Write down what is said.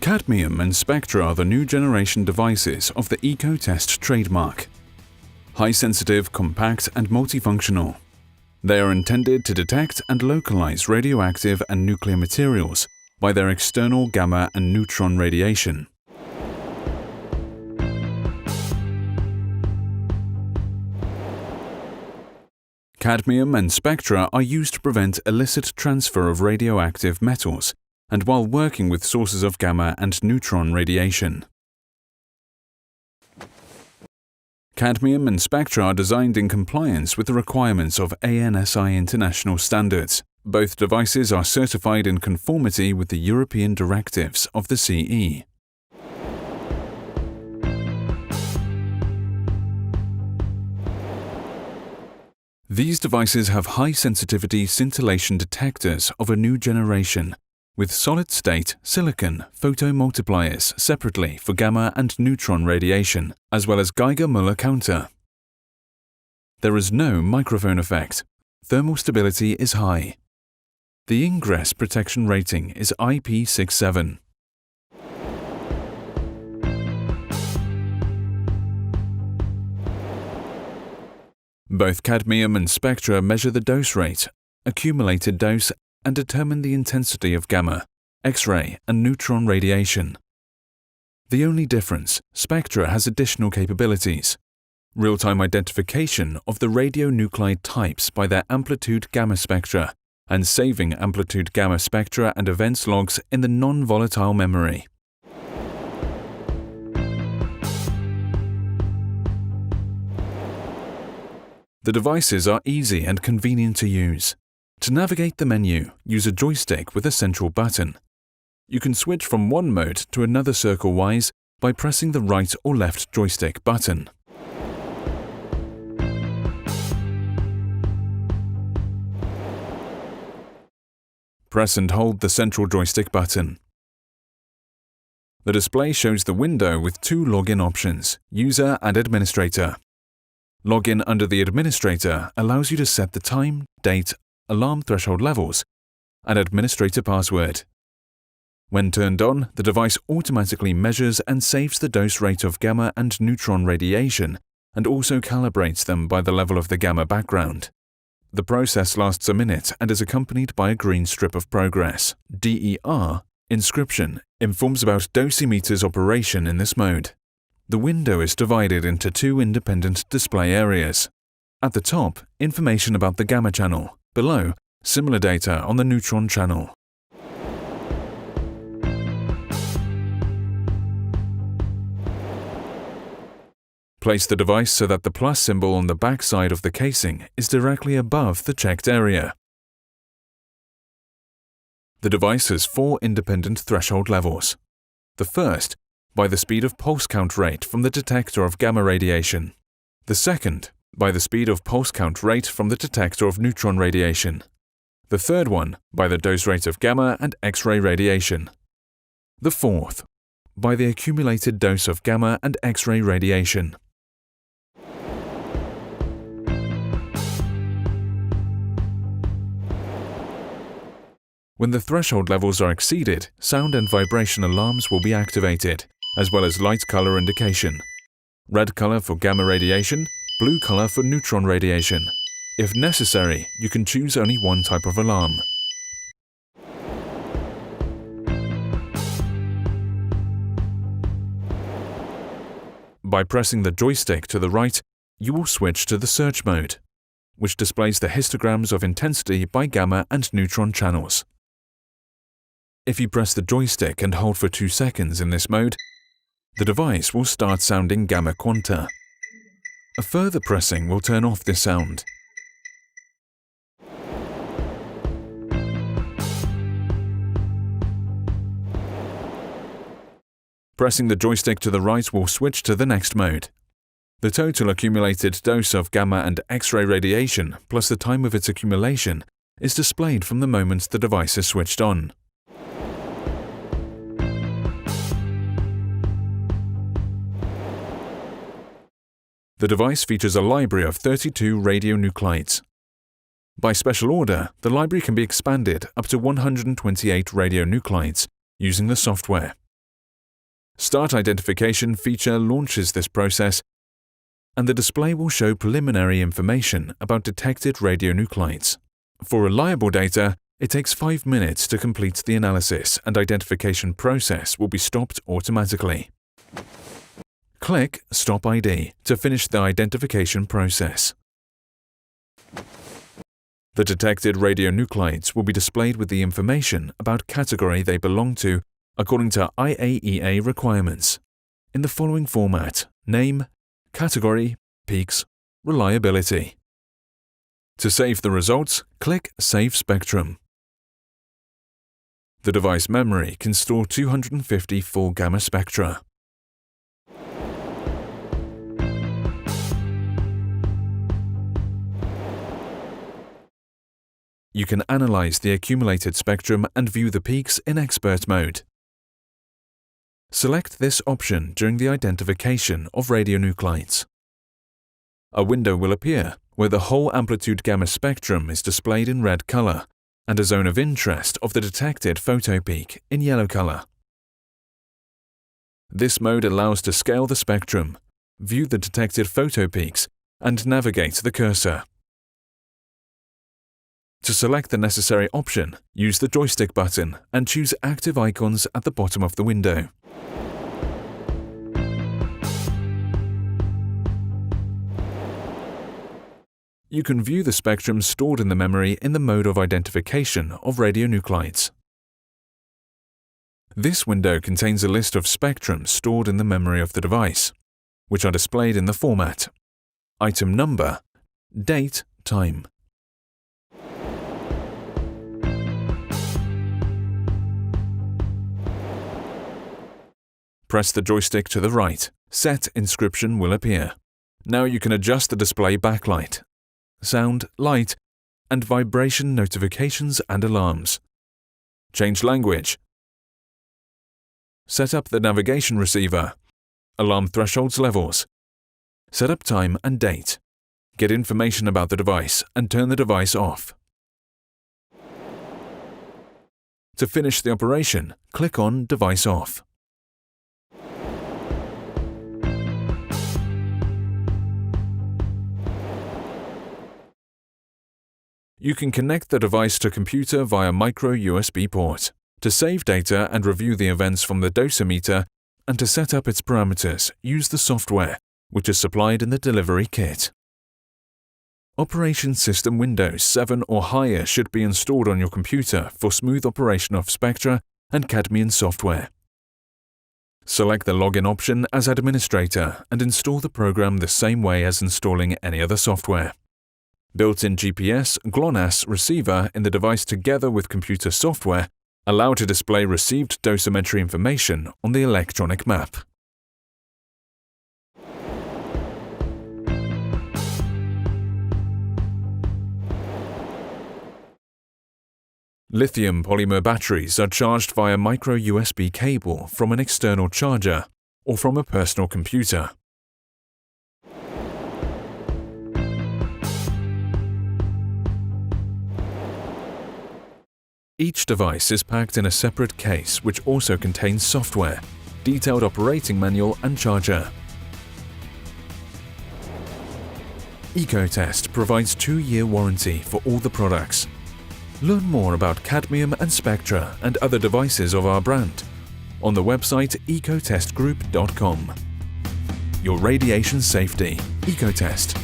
Cadmium and Spectra are the new generation devices of the EcoTest trademark. High-sensitive, compact and multifunctional. They are intended to detect and localize radioactive and nuclear materials by their external gamma and neutron radiation. Cadmium and spectra are used to prevent illicit transfer of radioactive metals and while working with sources of gamma and neutron radiation. Cadmium and spectra are designed in compliance with the requirements of ANSI international standards. Both devices are certified in conformity with the European directives of the CE. These devices have high-sensitivity scintillation detectors of a new generation, with solid-state silicon photomultipliers separately for gamma and neutron radiation, as well as Geiger-Müller counter. There is no microphone effect. Thermal stability is high. The ingress protection rating is IP67. Both cadmium and spectra measure the dose rate, accumulated dose, and determine the intensity of gamma, X-ray, and neutron radiation. The only difference, spectra has additional capabilities: real-time identification of the radionuclide types by their amplitude gamma spectra, and saving amplitude gamma spectra and events logs in the non-volatile memory. The devices are easy and convenient to use. To navigate the menu, use a joystick with a central button. You can switch from one mode to another circle-wise by pressing the right or left joystick button. Press and hold the central joystick button. The display shows the window with two login options, User and Administrator. Login under the Administrator allows you to set the time, date, alarm threshold levels, and administrator password. When turned on, the device automatically measures and saves the dose rate of gamma and neutron radiation and also calibrates them by the level of the gamma background. The process lasts a minute and is accompanied by a green strip of progress. DER, inscription, informs about Dozymetr's operation in this mode. The window is divided into two independent display areas. At the top, information about the gamma channel. Below, similar data on the neutron channel. Place the device so that the plus symbol on the back side of the casing is directly above the checked area. The device has 4 independent threshold levels. The first, by the speed of pulse count rate from the detector of gamma radiation. The second, by the speed of pulse count rate from the detector of neutron radiation. The third one, by the dose rate of gamma and X-ray radiation. The fourth, by the accumulated dose of gamma and X-ray radiation. When the threshold levels are exceeded, sound and vibration alarms will be activated, as well as light color indication. Red color for gamma radiation, blue color for neutron radiation. If necessary, you can choose only one type of alarm. By pressing the joystick to the right, you will switch to the search mode, which displays the histograms of intensity by gamma and neutron channels. If you press the joystick and hold for 2 seconds in this mode, the device will start sounding gamma quanta. A further pressing will turn off this sound. Pressing the joystick to the right will switch to the next mode. The total accumulated dose of gamma and X-ray radiation plus the time of its accumulation is displayed from the moment the device is switched on. The device features a library of 32 radionuclides. By special order, the library can be expanded up to 128 radionuclides using the software. Start Identification feature launches this process, and the display will show preliminary information about detected radionuclides. For reliable data, it takes 5 minutes to complete the analysis, and identification process will be stopped automatically. Click Stop ID to finish the identification process. The detected radionuclides will be displayed with the information about category they belong to according to IAEA requirements, in the following format: name, category, peaks, reliability. To save the results, click Save Spectrum. The device memory can store 250 full gamma spectra. You can analyze the accumulated spectrum and view the peaks in expert mode. Select this option during the identification of radionuclides. A window will appear where the whole amplitude gamma spectrum is displayed in red color and a zone of interest of the detected photopeak in yellow color. This mode allows to scale the spectrum, view the detected photopeaks, and navigate the cursor. To select the necessary option, use the joystick button and choose active icons at the bottom of the window. You can view the spectrum stored in the memory in the mode of identification of radionuclides. This window contains a list of spectrums stored in the memory of the device, which are displayed in the format: item number, date, time. Press the joystick to the right. Set inscription will appear. Now you can adjust the display backlight, sound, light, and vibration notifications and alarms. Change language. Set up the navigation receiver. Alarm thresholds levels. Set up time and date. Get information about the device and turn the device off. To finish the operation, click on Device Off. You can connect the device to computer via micro USB port to save data and review the events from the Dozymetr, and to set up its parameters, use the software, which is supplied in the delivery kit. Operation System Windows 7 or higher should be installed on your computer for smooth operation of Spectra and Cadmium software. Select the Login option as administrator and install the program the same way as installing any other software. Built-in GPS GLONASS receiver in the device together with computer software allow to display received dosimetry information on the electronic map. Lithium polymer batteries are charged via micro USB cable from an external charger or from a personal computer. Each device is packed in a separate case which also contains software, detailed operating manual and charger. EcoTest provides 2-year warranty for all the products. Learn more about cadmium and Spectra and other devices of our brand on the website ecotestgroup.com. Your radiation safety. EcoTest.